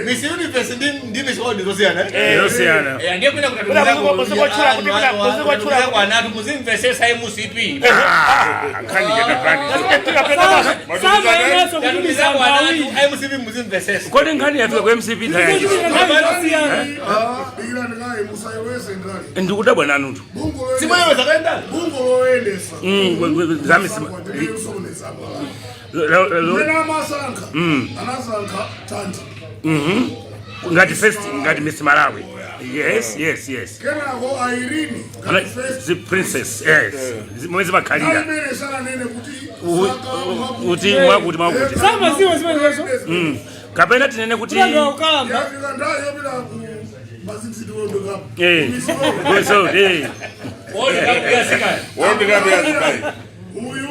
Miss Universe ndime shodi zosiyana. Zosiyana. Ndiye kwenda kutatuliza kwa natu muzimvese sai musipi. Kani jana kani. Tatuliza kwa natu ai musipi muzimvese. Kodi ngani yafika kwa MCP tayari. Ndikuda bwana nuntu. Simwewe zakaenda. Bungo loendesa. Zamisima. Lena masanka. Anasanka tanti. Ngati first ngati Miss Malawi. Yes. Kena go Irene. The princess. Yes. Mwezi makalira. Uti mwakuti. Sama siwe zimezo. Kapenda tinene kuti. Ndio ukamba. Yafika ndayo bila mazimsidi wondo kama. So Wondo kabisa. Huyu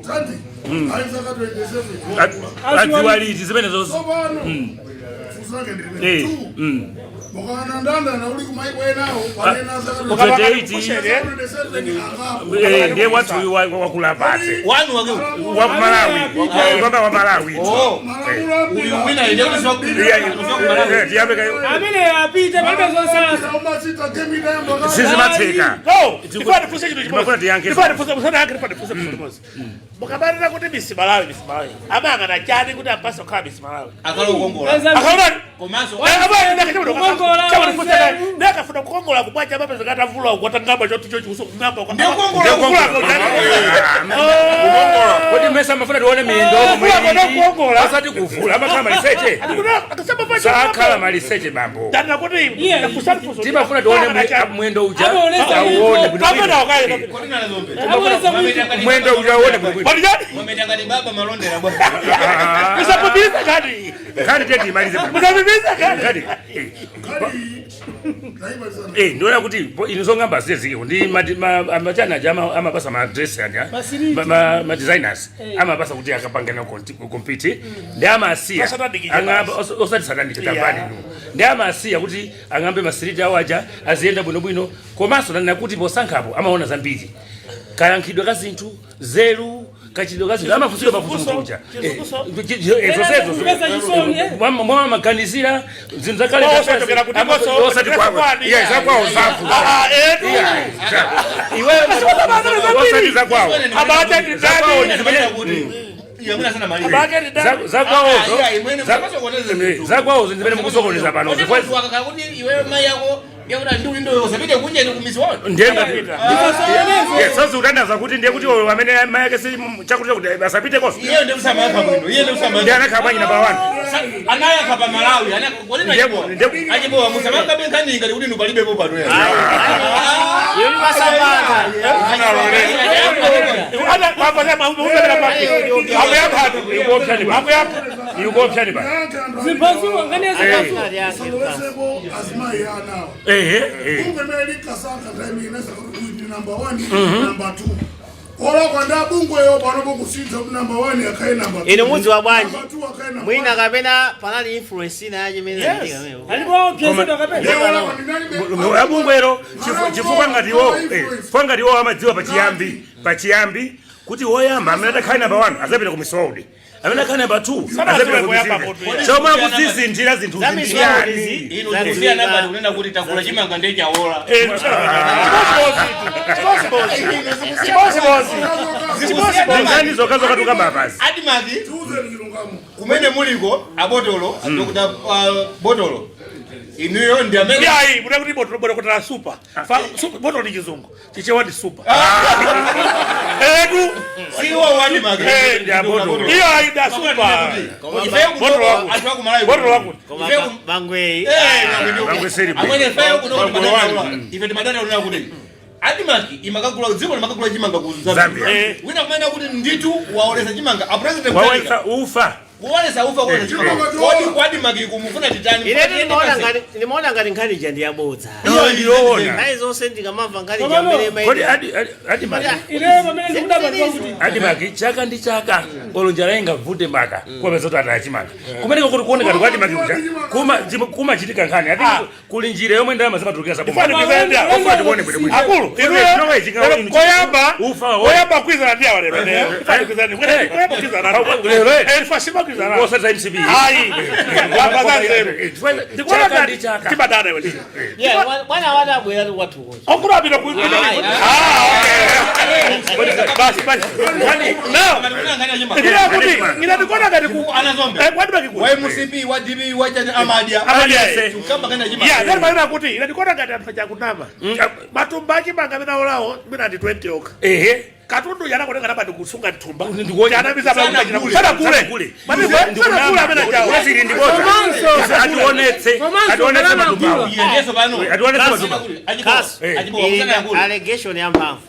tanti. Aisaka 27. Atiwaliti zimene zozo. Fusake ndime. Mokana ndanda na uli kumaikwe nao panena saka. Ndiye watu wakulapate. Wanu wake Wa Malawi. Wa Malawi. Uyu wina ile uswa Amene apite bado sasa. Sisi mateka. Ifanye fusa kitu Mafuna tiyanke. ifanye fusa fusa. Mukabarira kuti Miss Malawi. Amanga na chani kuti apasa kwa Miss Malawi. akalo kongola. Akaona Komanso ndakafuna kukongola kubwacha baba zakatavula kwatangamba chocho chiuso ngamba kwa. Ndio kongola. Kodi mesa mafuna tione miendo mwini. Asati kuvula amakhala maliseche. Sakhala maliseche bambo. Ndana kuti nakusafuso. Timafuna tione mwendo uja. Auone mwendo uja uone bwino. Mwametangani baba malondera bwana. Kusapobiza kadi. Kadi teti malize. Kusapobiza kadi. Ndoya kuti inozongamba zeziko ndi amachana jama amapasa ma dress anya ma designers amapasa kuti akapangana compete ndi amasiya angamba osati satandike kampani ndi amasiya kuti angambe masiriti awaja aziyenda bwino komanso nana kuti posankhapo amaona zambiri kayankhidwe ka zinthu zelu kachidwe ka zinthu amafunsira mafunso kuja zosezo mwa maganizira zinthu zakale osati kwawo zakwawo zafu iwe osati zakwawo zakwawo zimene mukusokoneza pano sasa utandaza kuti ndiye kuti amene mai yake si chakuti kuti asapite koso yeye ndiye msamaka bwino yeye ndiye msamaka ndiye anakaba nyina bawani anayaka pa Malawi ajibo wa msamaka benkani ngati kuti ndipalibe popa to ya Yoni masabana ana baba sema unataka paki hapo hapa yuko option ba zipazu ngani zipazu Asma ya nao. Ungemelika saka time inaweza kurudi number 1 number 2. Ola kwanda bungu yo panopo kusinza number 1 akae number 2. Ine mudzi wa bwanji. Mwina kapena panali influence ina yaje mene ndika mewo. alipo pesa ndo kapena abungwero chifukwa ngati wo ngati wo amadziwa pachiyambi kuti woyamba amene atakhala number 1 azapita ku misoudi amene atakhala number 2 azapita ku misoudi choma kuzizinjira zinthu zindiyani ino kusiya namba kunena kuti takula chimanga ndeja ola ngani zokazo katuka babazi adimaki kumene muliko abotolo ndokuda botolo inuyo ndi amene yai muda kuti botolo kutala super botolo ni chizungu chichewa ndi super edu siwo wadi magi ndi abotolo iyo aida super botolo atwa Malawi botolo wako bangwe bangwe seri amene fayo kuno ife timadana unena kuti adimaki imakagula dziko limakagula chimanga ku Zambia wina kumene kuti nditu waolesa chimanga a president waolesa ufa kwa kodi kwadi magi kumufuna titani nimeona ngati nkhani ja ndi yabodza iyo ndiyoona nayi zonse ndikamamva ngati ja mbere mai kodi adimaki ile pamene kudaba kuti adimaki chaka ndi chaka olonjala ingavute maka kwapeza kuti atachimanga kumeneko kuti kuoneka kuti adimaki kuja kuma chitika nkhani ati kuli njira yomwe ndalama zimatulukira fani kipenda tione bwino akulu koyamba kwizana ndi awale fani kwizana koyamba kwizana lero fashiba kwizana osati MCB ai zero. Ndikuona ngati chibadana iwe. Yeah, bwana watabwera kwathu. Okulabira ku. Okay. Basi. Ina ndikuona ngati ku anazombe. Kwadi bakikuwa. Wa MCP wa DB wa Chanja Amadia. Tukamba kana jima. Yeah, then maana kuti ina ndikuona ngati anthu chakunama. Matumbachi mangavena olawo mina ndi 20 oka. Katundu yana kutenga namba ndikusunga nthumba. Ndikuona biza baba sana kule. Mami ndikuona amena jawo. Waziri ndiboza. Ationetse matumba. Yeso bano. Ationetse matumba. Allegation ya mpamvu.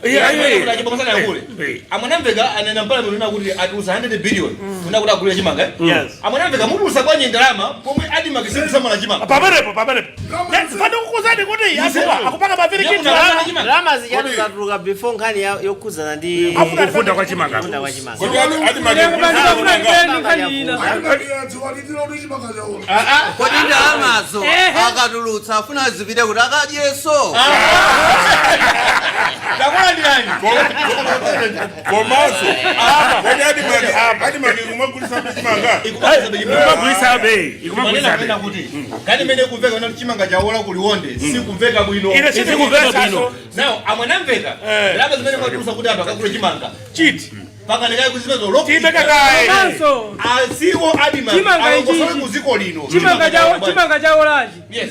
Ajibomsana yakule. Amwanamveka anena mpala mulina kuti atusa 100 billion. Unakuda kule chimanga. Yes. Amwanamveka mutusa kwanye ndalama pomwe adima kisema na chimanga. Paberepo. Fano kukuzani kuti akupanga maviri kitu. Drama zijatuluka before nkhani yokuzana ndi kufunda kwa chimanga. Kodi ndalamazo akatulutsa afuna zipite kuti akadyeso. Takwala ndani? Komaso. Kodi adimagi kumagulisa chimanga. Ikumagulisa bei. Kuti kani mene kumveka na chimanga chawola kuliwonde si kumveka bwino. Ine si kumveka bwino. Now amwanamveka. Laba zimene kwatusa kuti anthu akakule chimanga. Chiti. Paka ndikaye kuzimezo lokho. Chibeka kai. Manso. Asiwo adima. Chimanga ichi. Akosole muziko lino. Chimanga chawo laji. Yes.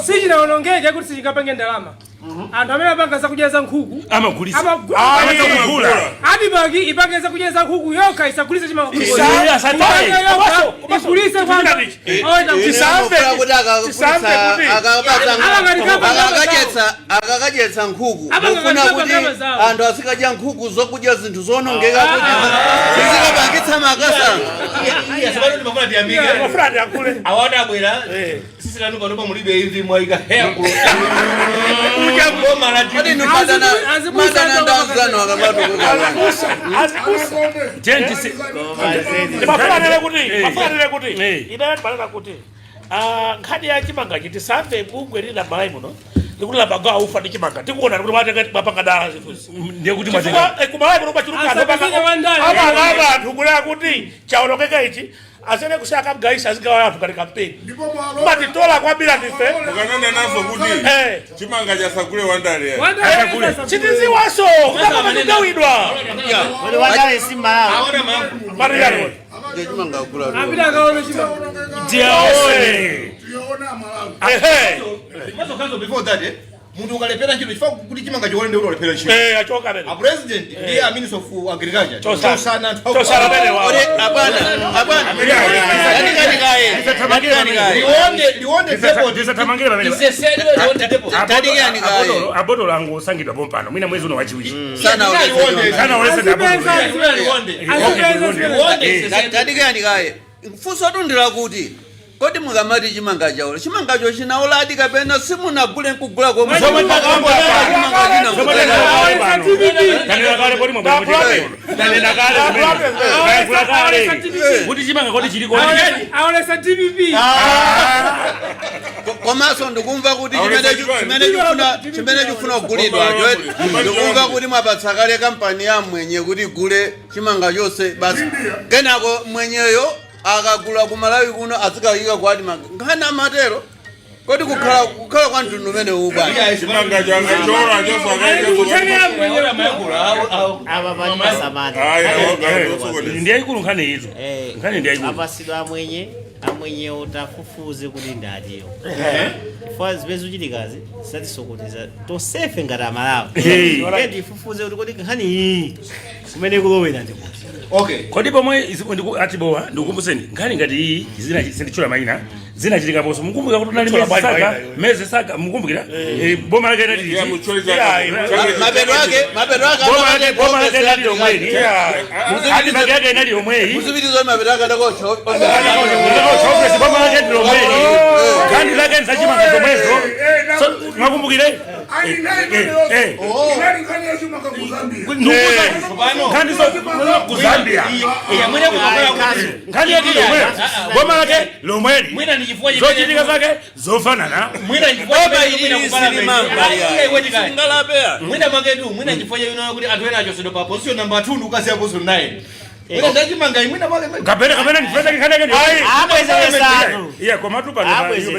Sichinaonongeke kuti sichikapenge ndalama. Anthu amene apangasa kudyeza nkhuku. Amagulisa. Amagula. Adimagi ipangesa kudyeza nkhuku yokha isagulise chimanga nkhuku. Ikulise kwanga. Akakadyetsa nkhuku. Ufuna kuti anthu asikadya nkhuku zokudya zinthu zonongeka kuti zizikapangitsa makasa. Yes, bado ndimafuna tiambike. Mafuna yakule. Awada bwera. Sisi lanu panopa mulibe hivi mwaika hair ku. Kodi madana ndazano akabatu kukala. Mafanire kuti ina balana kuti nkhani ya chimanga chiti samve bungwe lina malai muno ndikuti labaga aufa ndi chimanga tikuona kuti mapanga dala zifuzi ndiye kuti matenga kumalai muno pachiruka anthu kulea kuti chaonongeka ichi asene kusaka mgaisa zikawa anthu kati kampeni matitola kwambira ndife Mukanana nazo kuti chimanga chasagule wandale. chitiziwaso kutaka matidawidwa Wale wadale si malawi. Aona mambo. mariyano Chimanga kula. Apita kaone chimanga. ndiaone Maso kanzo before that muntu ukalepera ntchito chifukwa kuti chimanga chiwone ndio ulepera ntchito. achoka bene A president ndiye a minister of agriculture. Tosana bene wa Abana. Liwonde depot. ndisatamangira pamene Isesero liwonde depot. abodo langu sangidwa pompano mwina mwezi uno wachiwiri Sana kana olese ndabodo Tadigani kaye. Mfuso tundira kuti kodi mukamati chimanga chawo. Chimanga cho chinaoladi kapena simunagule nkugula kwa msomo pakambo kuti chimanga kodi chili Aonesa TPP. Komaso ndikumva kuti chimene chifuna kugulidwa ndikumva kuti mwapatsa kale kampani ya mwenye kuti gule chimanga chose basi kenako mwenyeyo akagula kumalawi kuno azikayika kwati ngana matero kodi kukhala kwa mtundu umene uba Chimanga changa chora choso ndiye ikulu nkhani izo nkhani ndiye ikulu apasidwa amwenye utafufuze kuti ndatiyo chifukwa zimene zichitikazi zatisokoneza tonsefe ngati amalawi tifufuze kuti kodi nkhani iyi kumene kulowera ndikuti Okay. kodi pomwe atibowa ndikukumbuseni nkhani ngati iyi zina sindichula mayina zina chitika ponso mukumbukira kuti nali mezi saka mukumbukira boma lake nali boma lake nali yomweyi adimake yake nali yomweyi muzipitizo mapeto ake ndakocho boma lake ndi yomweyi kandi lake nsachimanga zomwezo mwakumbukire nkhani zo kuzambia nkhani yake yomweyi boma lake lomweli Mwina nijifuaje zochitika zake zofanana mwina nijifuaje ngalapea mwina makedu mwina nijifuaje kuti anthu ena acho sedo pa position number 2 ndukasi ya position 9 Wina ndachimanga imwina pake. Kapena nifenda kikana kani. Abwezesatu. Iya kwa matupa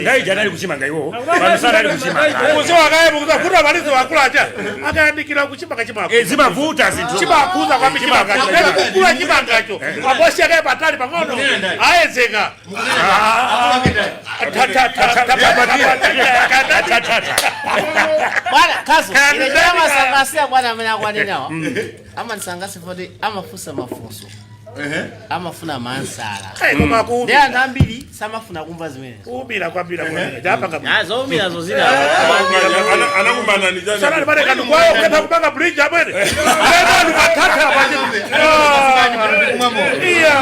ndai jana ali kuchimanga iwo. Bamsana ali kuchimanga. Kuzo wakaye bukuza kuda balizo wakulacha. Akayandikira kuchimanga chimanga. Zimavuta zinthu. Chimakuza kwa chimanga. Kapena kukula chimanga cho. Aposi akaye patali pang'ono. Aezeka. Bwana kaso ile chama sangasia bwana amenya kwa nini hawa ama nisangasi fodi ama fusa mafunso amafuna mansala ndio andambiri samafuna kumva zimene umira kwambira kwa hapa kama umira zo zina anakumana ni jana sana bale kanu kwao kwenda kupanga bridge hapo ile ndio matata hapo iya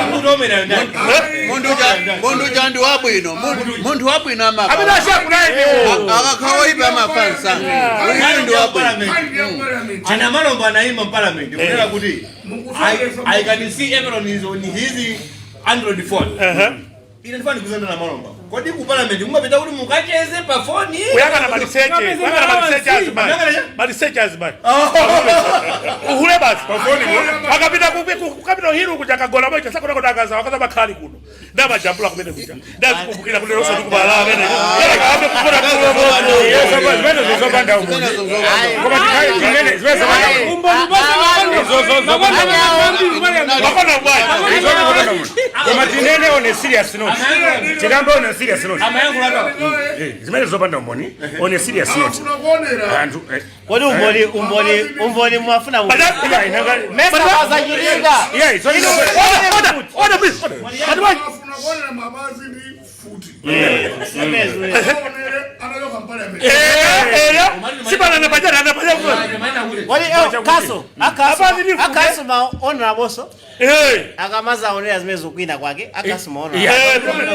mundu jandi wabwino mundu wabwino ama abina shakula hivi akakaoiba mafansa uyu ndio wabwino Ana malomba anaimba parliament. Unataka kuti I can see everyone is on his Android phone. Inafanya kuzenda na malomba. Kodi ku parliament mungapita kuti mukacheze pa phone. Kuyanga na maliseche azimani. Uhule basi pa phone akapita kukapita hiru kuchaka gola moja sasa kuna kaza wakaza bakali kuno. Ndaba jambula kumene kuja. Ndazi kumbukira kule rosa tukubala bene. Yale kaambe kukora kulo. Yeso kwa zimene zozopanda umu. Koma tikai kimene zimene zopanda umu. Bakona bwana. Koma tinene on a serious note. Tikambe on a serious note. Amayangu lata. Zimene zopanda umoni on a serious note. Antu kodi umboni mwafuna mesa baza jiringa yeah so order please Kuna mabazi ni futi. Anayo kampani sibana anapajana wali kaso akasoma ona boso akamaza onera zimene zokwina kwake akasoma ona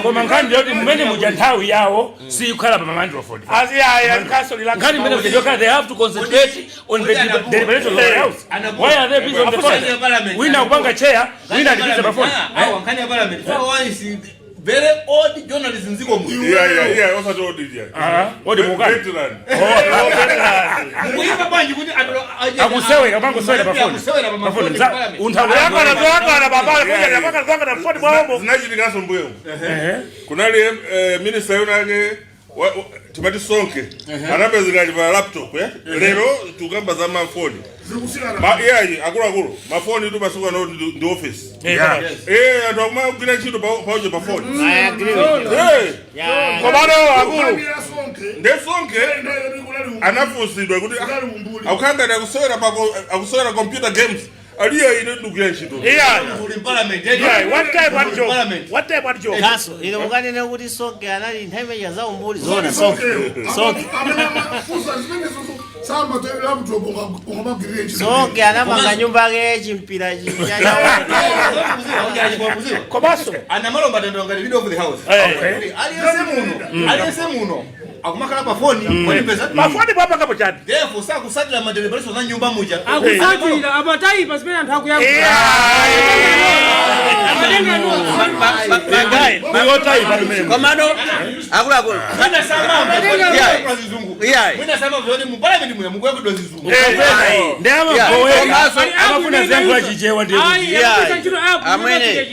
koma ngandi yoti mmene mujanthawi yawo si ikhala pa mandroford aziyaya kaso ngani mmene mujajoka they have to concentrate on the deliberation of the house why are they busy on the phone wina kupanga chair wina ndipize pa phone wankani ya parliament for one is very old journalism ziko mu yeah also told it yeah odi mukani veteran muipa banji kuti akusewe kabango sewe pa phone pa phone unthawi yako anazoanga na baba moja anapanga zoanga na phone mwao zinachitika sombuyo kunali minister yonake timati sonke anapezekali pa laptop lero tukamba za mafoni yayi akulu mafoni tu basuka no ndi office ndo kuma kila kitu pauje pa phone I agree kwa bado akulu ndi sonke anafusidwa kuti akukanga na akusewera computer games aliye ine ndugu ya shito parliament what type of job kaso ile mukanene kuti soke anali nthawi ya za umbuli zona soke soke anamanga nyumba yake chimpira komaso ana malomba ndonga video of the house aliyese muno akumakala pa phone kwa pesa mafoni papa kapo chani therefore sa kusatira ma deliberation za nyumba moja akusatira abatai pasipena anthu akuyaku komano akulu kana sama kwa zizungu yeah mwina sama vyoni mu parliament mu mukwe kudo zizungu ndama bowe amafuna zembo achichewa ndi amwene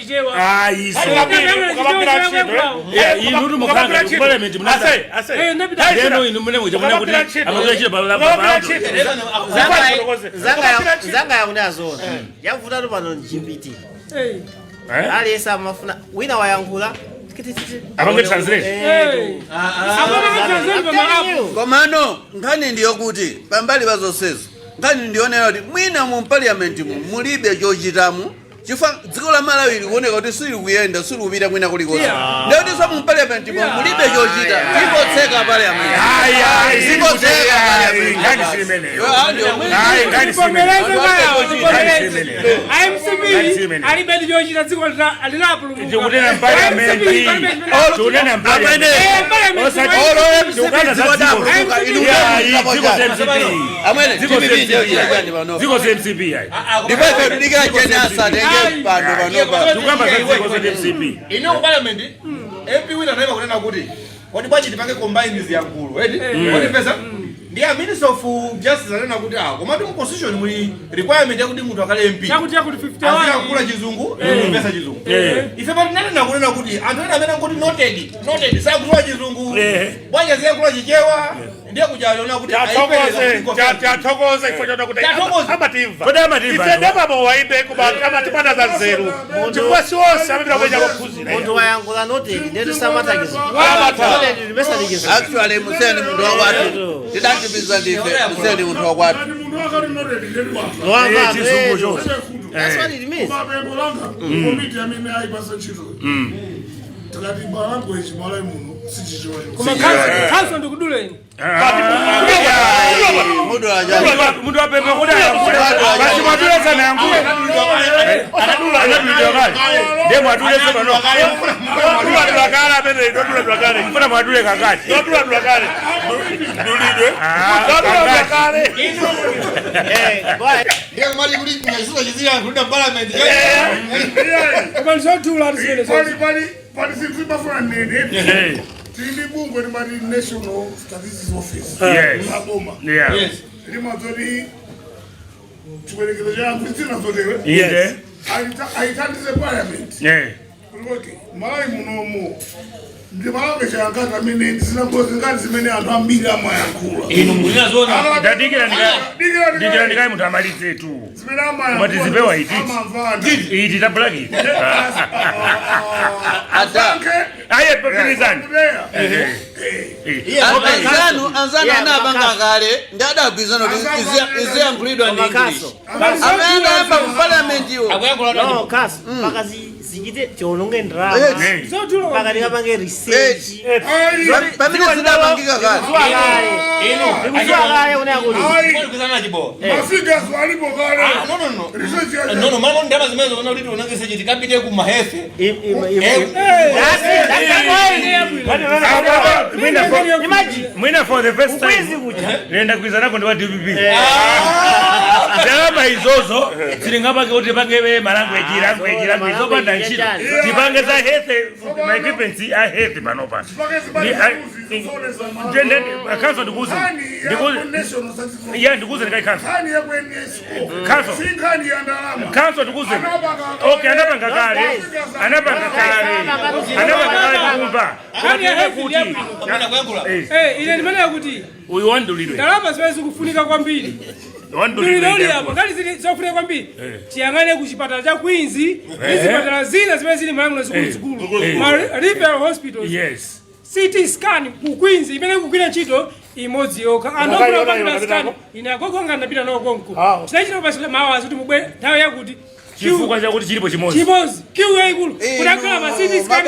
iso inu mukanga ku parliament munasa ndeno inu mune muja mune kuti amazoya chile baba zanga ya unazona yavuta ndo pano GPT ali esa mafuna wina wayankhula abange translate komano nkhani ndiyo kuti pambali pazosezo nkhani ndionera kuti mwina mu parliament mulibe chochitamu chifa dziko la Malawi likuoneka kuti sili kuyenda sili kupita mwina kulikonse ndio kuti so mu parliament mulibe chochita ikotseka parliament ikotseka ngani simene ngani simene ali bedi jochita dziko alilapulu ndikutena parliament tunena parliament ziko MCP ndipo ndika jenasa ndenge pano panopa tukamba ziko MCP ino parliament MP wina naiba kunena kuti kodi bwachi tipange combine ziyankulu edi kodi pesa ndiye Minister of Justice anena kuti komatu mu constitution muli requirement yakuti munthu akale MP chakuti 51 azikula chizungu kupesa chizungu ife patinanena kunena kuti anthu ena amene ngoti noted sakutula chizungu bwanja ziyakula chichewa ndiye kujalona kuti chathokoza ifo chona kuti amatimva ife ndababo waimbe kuba kama tipanda za nzeru chikuwa siwonse amene kwaja kuphunzira munthu wayankhula noted ndetu samatakizo actually museni munthu wakwatu tidachipisa ndife museni munthu wakwatu chizungu chose. That's what it means. Komiti amene ayipasa ntchito tikati language malai muno sichichiwa koma kanso ndikuduleni Mudu apepe kuda basi mwadule sana yankule anadula kale demo adule sana no adula kale apende adula kale mbona mwadule kakati adula kale dulidwe adula kale ndiye mali kuli nyasuza chizira kuda parliament koma nzotula zile pali sinziba for nene tindi bungo ni mali National Statistics Office yes yes limazori chikuelekezo changu sina zotewe yes aitandise parliament okay malai munomo ndi malabe changaka mene ndisina ngozi ngati zimene anthu ambiri amayankhula inu mulina zona dikira ndikai munthu amalize tu zimene amayankhula matizipewa iti tabulaki aye pepirizani anzanu anapanga kale ndi adagwizana kuti iziyankhulidwa ndi English amene ayamba ku parliament iwo no kaso zichite tiononge ndrama pakati kapange research pamene zinapangika kale kale unayakuti kuzana chibo mafika swalipo kale no mama ndaba zimezo ona kuti unange seje tikapite ku mahefe mwina for the first time nenda kuizana kwa DPP ndaba izozo zilingapake kuti pange language zopanda nchito tipange za health my equipment a health panopa kanso ndikuze ndikai kanso ndikuze okay anapanga kale kumba ile nimene kuti uyu wandulidwe ndalama ziwezi kufunika kwambiri ndulidoli hapo ngali zikufunika kwambiri tiyangane ku chipatala cha Queens zipatala zina zimene zili malango zikulu referral hospitals yes CT scan ku Queens imene kugwira ntchito imodzi yokha anokula kwa scan ine agogonga ndapita nokonko tinachita basi mawazi kuti mubwe nthawi yakuti chifukwa chakuti chilipo chimozi kiwe ikulu kudakhala ma CT scan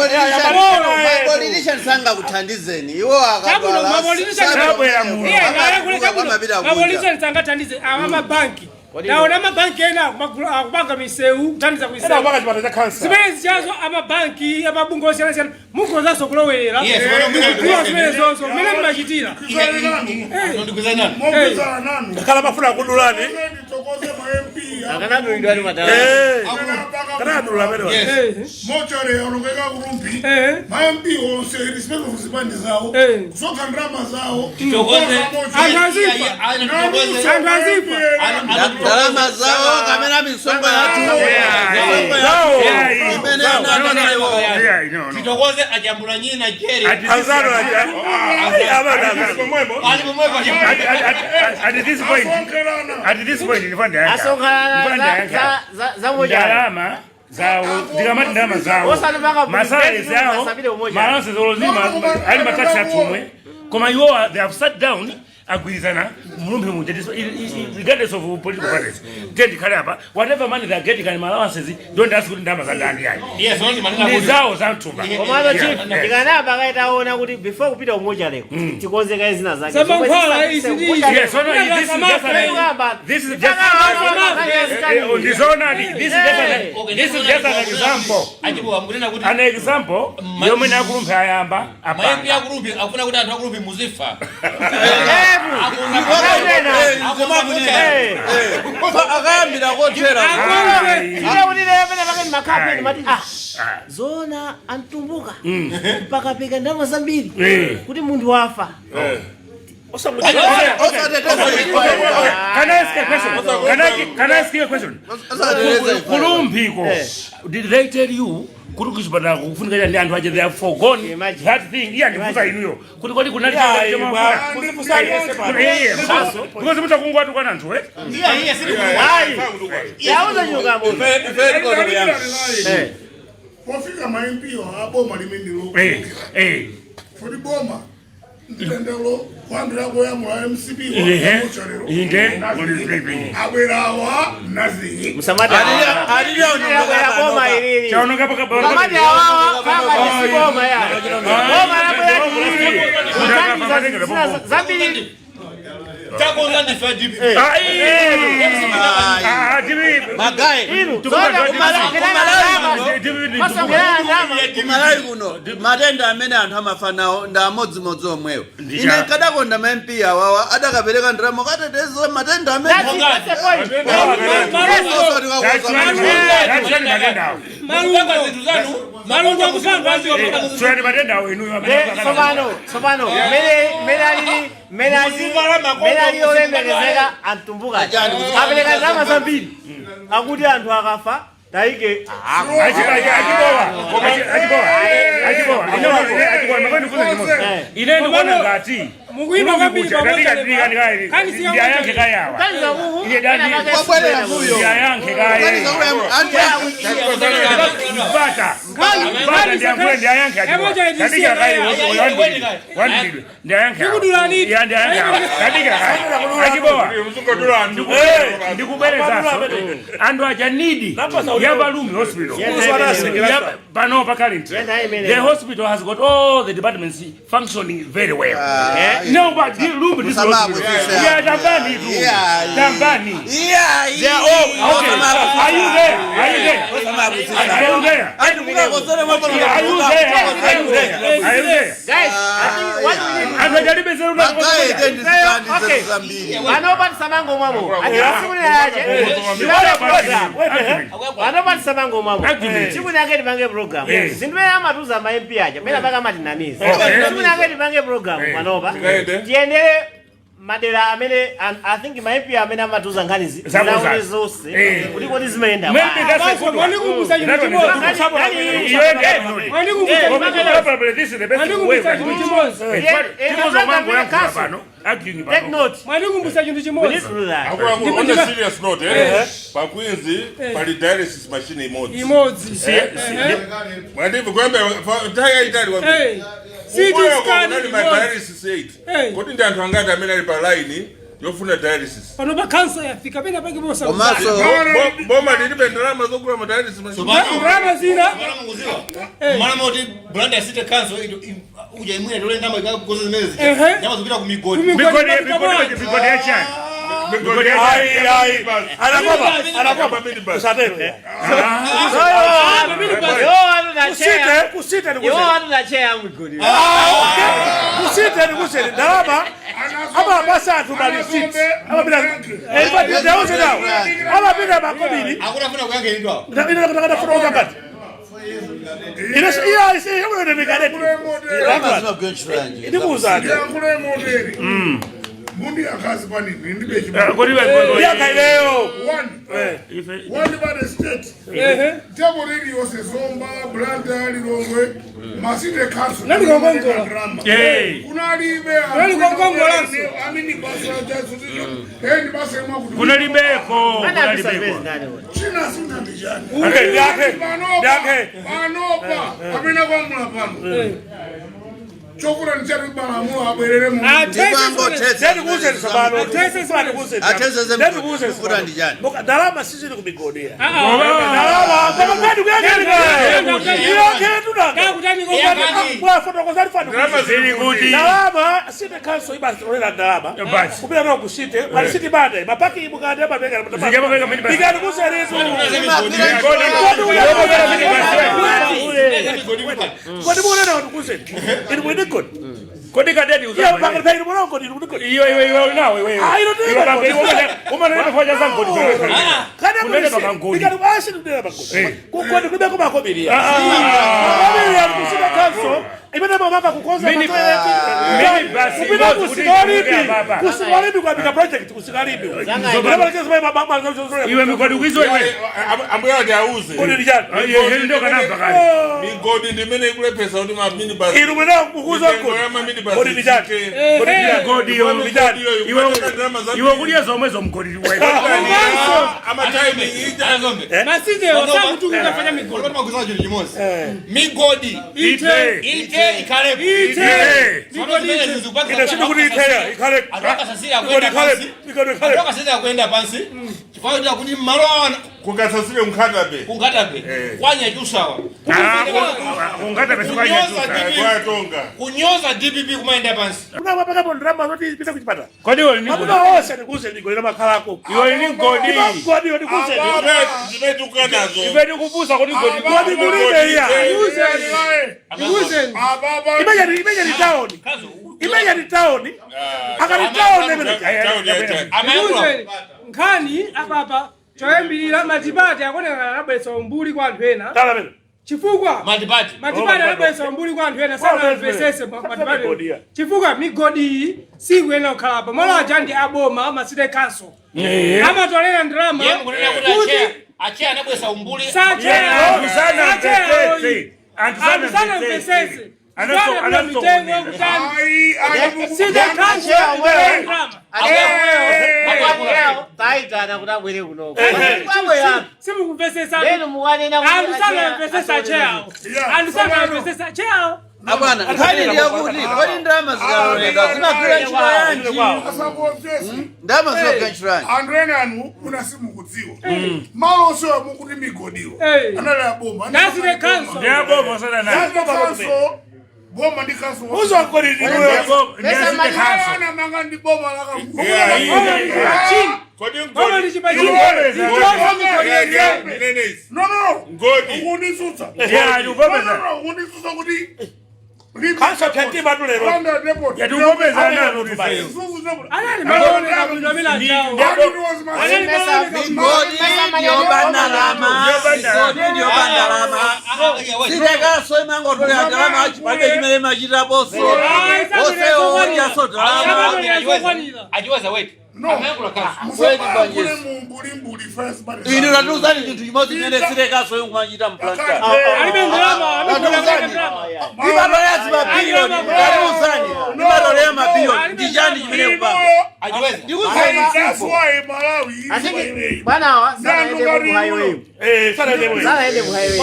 politicians sanga kuthandizeni iwo akabala mapoliticians angathandize amabanki naona mabanki ena akubanga miseu kuthandiza kuiseu zimene zichazo amabanki amabungo osiyanasiyana mukhonzanso kulowera kuwa zimene zonso mmene mmachitira kala mafuna kudulani akanadulidwa ali madala kanadula amene mochare olongeka kurumpi maambi onse respect of zibandi zawo kusoka ndrama zawo ndalama zawo kamena misongo yatu titokoze ajambula nyinyi na jeri azano at this point nifanda za moja ndalama zao dikamati ndalama zao masale zao malanse zolozima ali mataxi atumwe koma iwo they have sat down agwirizana mulumbe muje regardless of political parties get kale hapa whatever money they are getting and allowances don't ask kuti ndama za ndani yani yes only manena zao za mtumba komazo chief ndikana bakaitaona kuti before kupita umoja leko tikonzeka izina zake yes this is just an example ajibu amkunena kuti an example yomwe nakulumbe ayamba mayembi ya group akufuna kuti anthu group muzifa akayambira kothera zona antumbuka mpaka peka ndalama zambiri kuti munthu wafa Can I ask you a question? Did they tell you kurukushibana kufunika ndi anthu aje they have forgone that thing iya ndifusa inuyo kuti kodi kunali because mutakungwa tu kana anthu iya siri yauza nyuka mo pofika maimpio aboma limendilo fodi boma ndilendelo kwambira koya mu MCP inde aberawa nothing msamata alilio ya boma ilili chaononga paka msamata hawa kama ni boma ya boma hapo ya kilili zabili Tako ngani fadi. Kumalai kuno matenda amene anthu amafanao ndi amodzimodzi omwewo. Ine kadakonda MP awawa adakapereka ndiramo kateteza matenda amene Sobano Melali olembekezeka antumbuka apeleka ndalama zambiri akuti anthu akafa taike ine ndikuona ngati mukuimba kwambiri pamoja ndiye yanke kayawa ile dadi ndiye yanke kayawa bata ndiye yanke kadika kayawa ndiye yanke kadika ajibowa ndikubeleza andu aja nidi Yabalumi Hospital Pano current the hospital has got all the departments functioning very well. No, but the room is Tambani. They are all okay. Are you there? Guys, I'm not Samango Mamo. Anobali samango mamo. Siku nyake bange program. Sindwe amatuza ma MP aje. Mena baka matinanizi. Siku nyake bange program panopa. Tiendele madera amene I think my MP amene amatuza nganizi. Zawe zose. Kuliko zimeenda. Maybe that's a good kukusa chino chimozi. This is the best way. Take note. Mwanikumbusa chino chimozi. On a serious note, Pakwinzi pali dialysis machine imodzi. Mwanivu kwembe taya itali wa. CT scan dialysis 8. Kodi ndi anthu angati amene ali pa line yofuna dialysis. Pano ba cancer yafika bena pange bosa. Boma lilibe ndalama zokula ma dialysis machine. Ndalama zina. Mara moti brand ya city cancer uja imwe ndole ndama ikakoza zimezi. Nyama zopita ku migodi. Migodi ya chani. Mundi akazi pani ndibechi. Leo. One by the state. Table radio se zomba branda lilongwe masite council. Nani kongongola? Kuna libe. Nani kongongola? Amini basa jazu. Ndi basa mwa kutu. Kuna libeko. China sina dijani. Panopa. Amina kwa mula pano. Chokura nchari balamu abwerere mu. Dalama sisi ni kumigodia. Dalama sisi kanso iba torela dalama. Kupira no kusite, bali siti bade. Mapaki ibugade babega. Bigani kuserezo. Kodi bora na kusite. Ini good. Kodi kadeni uza. Yo bakar pay mo kodi good. Iyo na wewe. Ayo ndio. Uma ndio fanya zangu kodi. Kana kunene bakangodi. Bigani basi ndio bakangodi. Kodi kubeko makobiria. Makobiria kusita kanso. Imene mama kukonza mimi basi kupita kusikalibi kwa bika project kusikalibi. Iwe migodi kuizo iwe. Ambuya ndi auze. Kodi ndijani. Yeye ndio kanamba kali. Migodi ndi mene kule pesa kuti ma mini bus. Inu mwena kukuza kodi ndijani. Kodi ndijani. Iwe kulia zomwezo mgodi wewe. Ama timing azombe. Masije wasangu tu kufanya migodi. Kama kuzaje kitu kimoja. Migodi. Ite ikalepo. Migodi inashinda kuti iteya ikale. Atoka sasa ya kwenda pansi. Atoka sasa ya kwenda pansi. Kwa hiyo kuti malona kukasasile mkhatabe. Kwanya tu sawa. Ungatabe kwanya tu sawa. Tonga. Kunyoza DPP kumaenda pansi. Kuna wapaka bondrama zote pita kuchipata. Kodi wewe ni mabuna wose nikuze niko ina makalako. Iwe ni godi. Godi nikuze. Zimetu kanazo. Iwe ni kupusa kodi godi. Godi kulide ya. Imeja ni town. Imeja ni town. Akali town nebe. Amekuze nkani apa choyembilira matibati akonekana nabwesa umbuli kwa anthu ena. Tala beno. Chifukwa matibati anabwesa umbuli kwa anthu ena sana mvesese matibati. Chifukwa migodi sikuena ukhalapa. Mala ajandi aboma masite kaso. Amatolera ndrama. Kuti achea anabwesa umbuli. Sachea. Antusana mvesese. Abana kali ndiye kuti kodi ndama zikaoneka zimagwira ntchito yanji ndama zikagwira ntchito yanji anthu ena anu kuna simukudziwa malo so mukuti migodiwo anali aboma nasine kanso ndi aboma sana na boma ndi kanso uzo akori ndi pesa manyana manga ndi boma laka kodi ngoma ndi chibaji no ngodi ukunisusa ukunisusa kuti kanso kenti badulero ya dugomeza na notify anali malone kabula bila chao anali ndio bandalama siteka so imango tole andalama achipande chimene machita boso ose oya soda ajiwaza wetu kule mumbuli first but ini ratuzani chinthu chimodzi chimene siteka so kumachita mplanta alibe ndalama ibalolea zimabilioni ratuzani ibalolea mabilioni ndichani chimene kupanga ajiwaza ndikuzayi Malawi bwana sana ende highway sana ende sana ende highway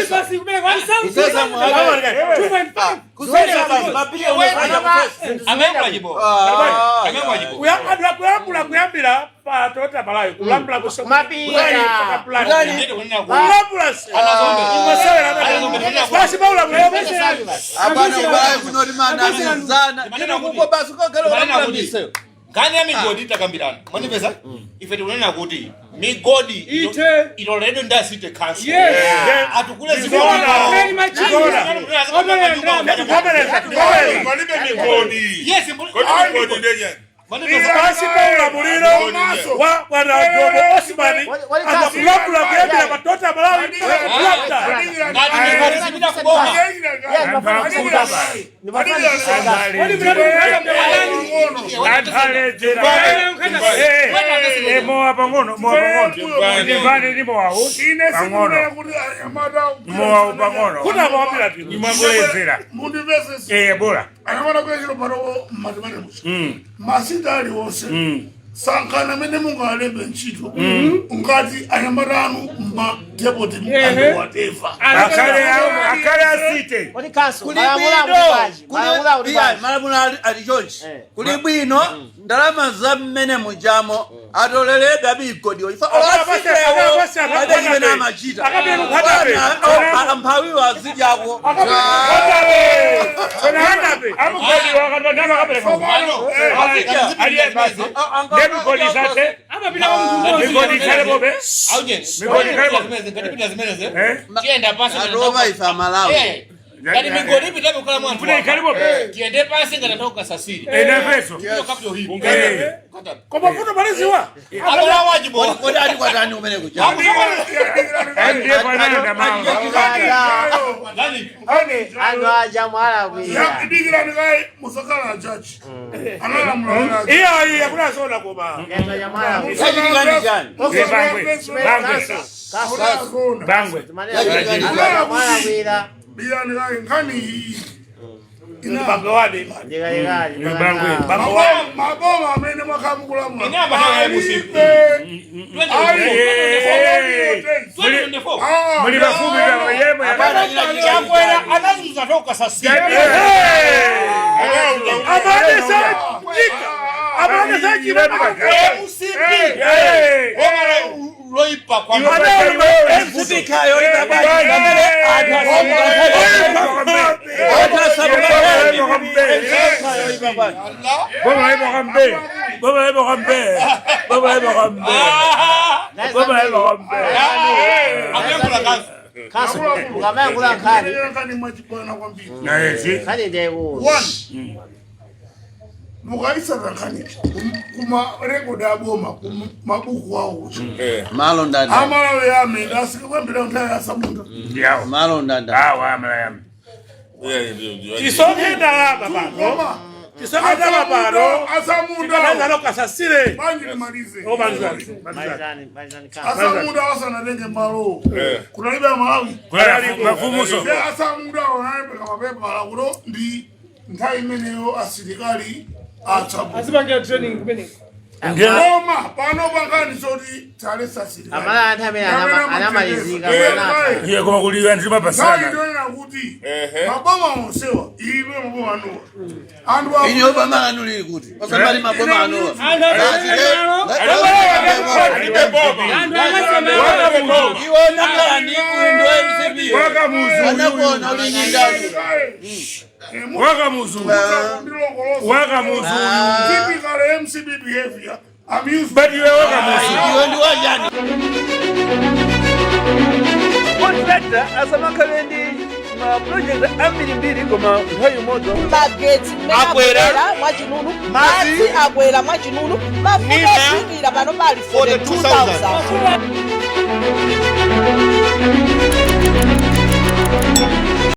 basi kubeka kwa kuyambira patota Malawi kulambula Kani ya migodi itakambirana. Mwani pesa? Ife tunena kuti migodi iloledo ndasite kanso. Atukule zikona. Malibe migodi. Yes, migodi ndenye. Basi Paula Muliro wa bwana Jobo Osmani akakulabula kuyambira patota Malawi kulabula moa pangono ndivani ndimo wawo moa pangono kuna mwambira imwangolezera bora anamana kwechiro pano matematics masitali wose sankana mene mungalembe ntchito ngati anyamaranu ma deputy mukando whatever akale asite kodi kanso malamula ali chonchi kuli bwino ndalama za mmene mujamo atoleredwa bigodi ifa adachimene amachita amphawiwo azijako atova ifa Malawi Kani migodi pita mkula mwantu. Kiende pasi ngana ndoka sasiri. Ene peso. Kapito hivi. Koma futo maliziwa. Akula wajibu. Kodi ali kwa tani umene kucha. Ndiye bwana ndama. Ano aja mwala kuya. Yakidigira nikai musakala judge. Anala mwana. Iya yakuna sona koma. Aja mwala kuya. Bangwe. Aja mwala kuya. Bila nikai ngani. Bagawade. Maboma amene makamukula mwa. Inyamba hayo musipi. Muli bafubi ba yebo ya. Chakwera anazuza toka sasa. Amane saji baba. Musipi. Loipa kwa Kutikayo ibaba. Kaso ngamaya kula khani. Ngani machibana kwambiri. Khani ndewo. One. Mukaisa zakani kuma record aboma mabuku wao. Malo ndanda. Amala yame ndasika kwambira ntaya samunda. Yao. Malo ndanda. Awa amala yam. Isongenda baba. Isongenda baba. Asamunda. Nalo kasasire. Bangi nimalize. Malizani Asamunda wasana nenge malo. Kuna liba Malawi. Mafumuso. Asamunda wanabe kama pepa la kulo ndi ntai meneo asilikali achabu. Asibange training bene. Ngoma pano bangani sori tare sasiri. Amala antame anamalizika bwana. Ye koma kuliwa ndima Nani pasana. ndio nakuti. Maboma onsewa ibe maboma ano. Andu Inyo bama anuli kuti. Osambali maboma ano. Waka muzu. Typical MCB behavior. I'm used But you are waka muzu. Contractor asamakalende ma project amiri mbiri koma hayo moto mageti akwera mwachinunu mazi akwera mwachinunu mafuta singira bano bali 42,000